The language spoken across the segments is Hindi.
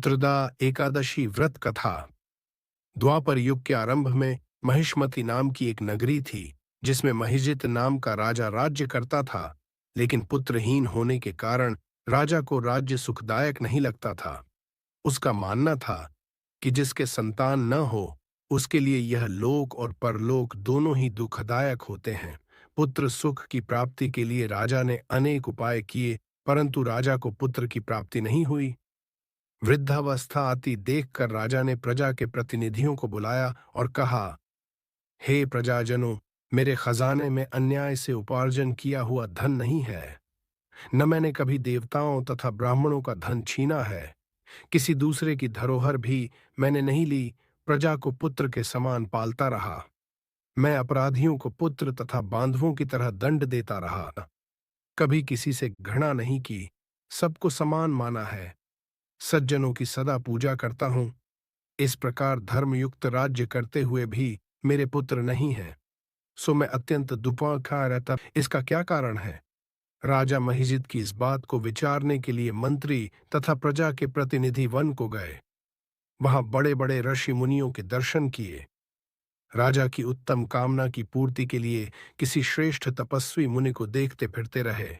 पुत्रदा एकादशी व्रत कथा। द्वापर युग के आरंभ में महिष्मति नाम की एक नगरी थी, जिसमें महिजित नाम का राजा राज्य करता था। लेकिन पुत्रहीन होने के कारण राजा को राज्य सुखदायक नहीं लगता था। उसका मानना था कि जिसके संतान न हो, उसके लिए यह लोक और परलोक दोनों ही दुखदायक होते हैं। पुत्र सुख की प्राप्ति के लिए राजा ने अनेक उपाय किए, परंतु राजा को पुत्र की प्राप्ति नहीं हुई। वृद्धावस्था आती देखकर राजा ने प्रजा के प्रतिनिधियों को बुलाया और कहा, हे प्रजाजनों, मेरे खजाने में अन्याय से उपार्जन किया हुआ धन नहीं है। न मैंने कभी देवताओं तथा ब्राह्मणों का धन छीना है। किसी दूसरे की धरोहर भी मैंने नहीं ली। प्रजा को पुत्र के समान पालता रहा। मैं अपराधियों को पुत्र तथा बांधवों की तरह दंड देता रहा। कभी किसी से घृणा नहीं की, सबको समान माना है। सज्जनों की सदा पूजा करता हूं। इस प्रकार धर्मयुक्त राज्य करते हुए भी मेरे पुत्र नहीं हैं, सो मैं अत्यंत दुखा रहता। इसका क्या कारण है? राजा महिजित की इस बात को विचारने के लिए मंत्री तथा प्रजा के प्रतिनिधि वन को गए। वहां बड़े बड़े ऋषि मुनियों के दर्शन किए। राजा की उत्तम कामना की पूर्ति के लिए किसी श्रेष्ठ तपस्वी मुनि को देखते फिरते रहे।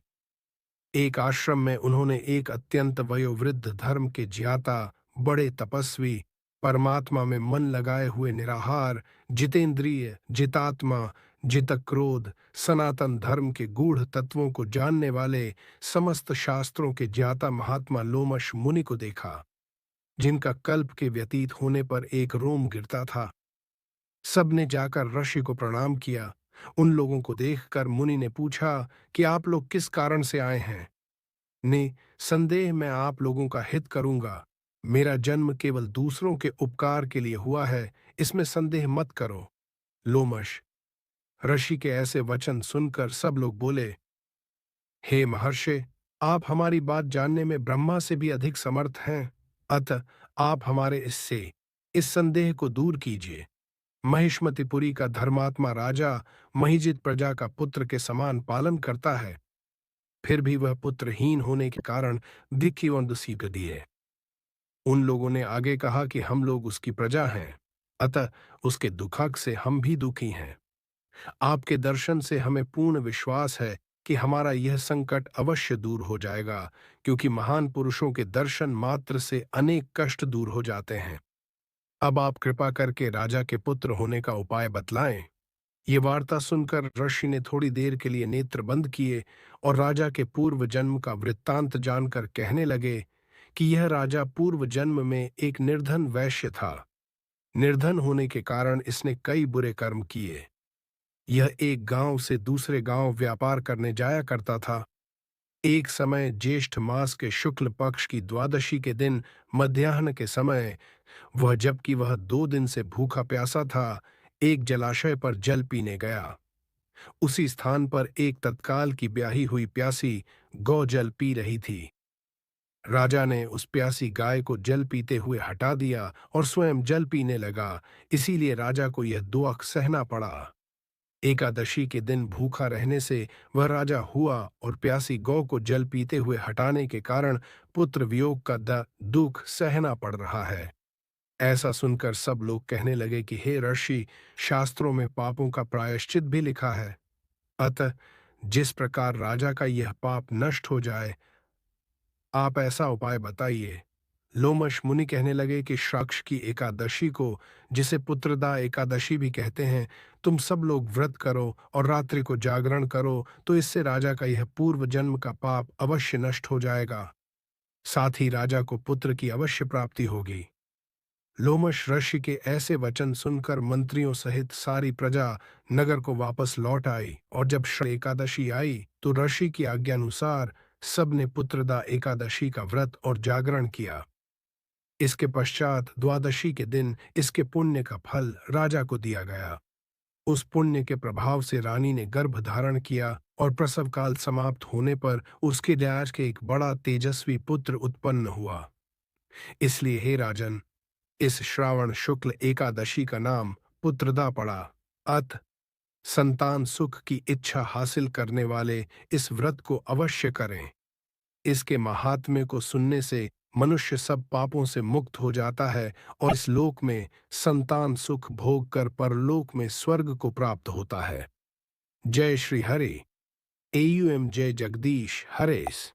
एक आश्रम में उन्होंने एक अत्यंत वयोवृद्ध धर्म के ज्ञाता, बड़े तपस्वी, परमात्मा में मन लगाए हुए निराहार, जितेंद्रिय, जितात्मा, जितक्रोध, सनातन धर्म के गूढ़ तत्वों को जानने वाले, समस्त शास्त्रों के ज्ञाता महात्मा लोमश मुनि को देखा, जिनका कल्प के व्यतीत होने पर एक रोम गिरता था। सबने जाकर ऋषि को प्रणाम किया। उन लोगों को देखकर मुनि ने पूछा कि आप लोग किस कारण से आए हैं? संदेह मैं आप लोगों का हित करूंगा। मेरा जन्म केवल दूसरों के उपकार के लिए हुआ है, इसमें संदेह मत करो। लोमश ऋषि के ऐसे वचन सुनकर सब लोग बोले, हे महर्षि, आप हमारी बात जानने में ब्रह्मा से भी अधिक समर्थ हैं। अतः आप हमारे इस संदेह को दूर कीजिए। महिष्मतिपुरी का धर्मात्मा राजा महिजित प्रजा का पुत्र के समान पालन करता है, फिर भी वह पुत्रहीन होने के कारण दुखी और दुखी है। उन लोगों ने आगे कहा कि हम लोग उसकी प्रजा हैं, अतः उसके दुखक से हम भी दुखी हैं। आपके दर्शन से हमें पूर्ण विश्वास है कि हमारा यह संकट अवश्य दूर हो जाएगा, क्योंकि महान पुरुषों के दर्शन मात्र से अनेक कष्ट दूर हो जाते हैं। अब आप कृपा करके राजा के पुत्र होने का उपाय बतलाएं। ये वार्ता सुनकर ऋषि ने थोड़ी देर के लिए नेत्र बंद किए और राजा के पूर्व जन्म का वृत्तांत जानकर कहने लगे कि यह राजा पूर्व जन्म में एक निर्धन वैश्य था। निर्धन होने के कारण इसने कई बुरे कर्म किए। यह एक गांव से दूसरे गांव व्यापार करने जाया करता था। एक समय ज्येष्ठ मास के शुक्ल पक्ष की द्वादशी के दिन मध्याह्न के समय जबकि वह 2 दिन से भूखा प्यासा था, एक जलाशय पर जल पीने गया। उसी स्थान पर एक तत्काल की ब्याही हुई प्यासी गौ जल पी रही थी। राजा ने उस प्यासी गाय को जल पीते हुए हटा दिया और स्वयं जल पीने लगा। इसीलिए राजा को यह दुख सहना पड़ा। एकादशी के दिन भूखा रहने से वह राजा हुआ और प्यासी गौ को जल पीते हुए हटाने के कारण पुत्र वियोग का दुख सहना पड़ रहा है। ऐसा सुनकर सब लोग कहने लगे कि हे ऋषि, शास्त्रों में पापों का प्रायश्चित भी लिखा है। अतः जिस प्रकार राजा का यह पाप नष्ट हो जाए, आप ऐसा उपाय बताइए। लोमश मुनि कहने लगे कि शाक्ष की एकादशी को, जिसे पुत्रदा एकादशी भी कहते हैं, तुम सब लोग व्रत करो और रात्रि को जागरण करो, तो इससे राजा का यह पूर्व जन्म का पाप अवश्य नष्ट हो जाएगा। साथ ही राजा को पुत्र की अवश्य प्राप्ति होगी। लोमश ऋषि के ऐसे वचन सुनकर मंत्रियों सहित सारी प्रजा नगर को वापस लौट आई, और जब एकादशी आई तो ऋषि की आज्ञानुसार सबने पुत्रदा एकादशी का व्रत और जागरण किया। इसके पश्चात द्वादशी के दिन इसके पुण्य का फल राजा को दिया गया। उस पुण्य के प्रभाव से रानी ने गर्भ धारण किया और प्रसव काल समाप्त होने पर उसके राज के एक बड़ा तेजस्वी पुत्र उत्पन्न हुआ। इसलिए हे राजन, इस श्रावण शुक्ल एकादशी का नाम पुत्रदा पड़ा। अतः संतान सुख की इच्छा हासिल करने वाले इस व्रत को अवश्य करें। इसके महात्म्य को सुनने से मनुष्य सब पापों से मुक्त हो जाता है और इस लोक में संतान सुख भोग कर परलोक में स्वर्ग को प्राप्त होता है। जय श्री हरि। AUM जय जगदीश हरेश।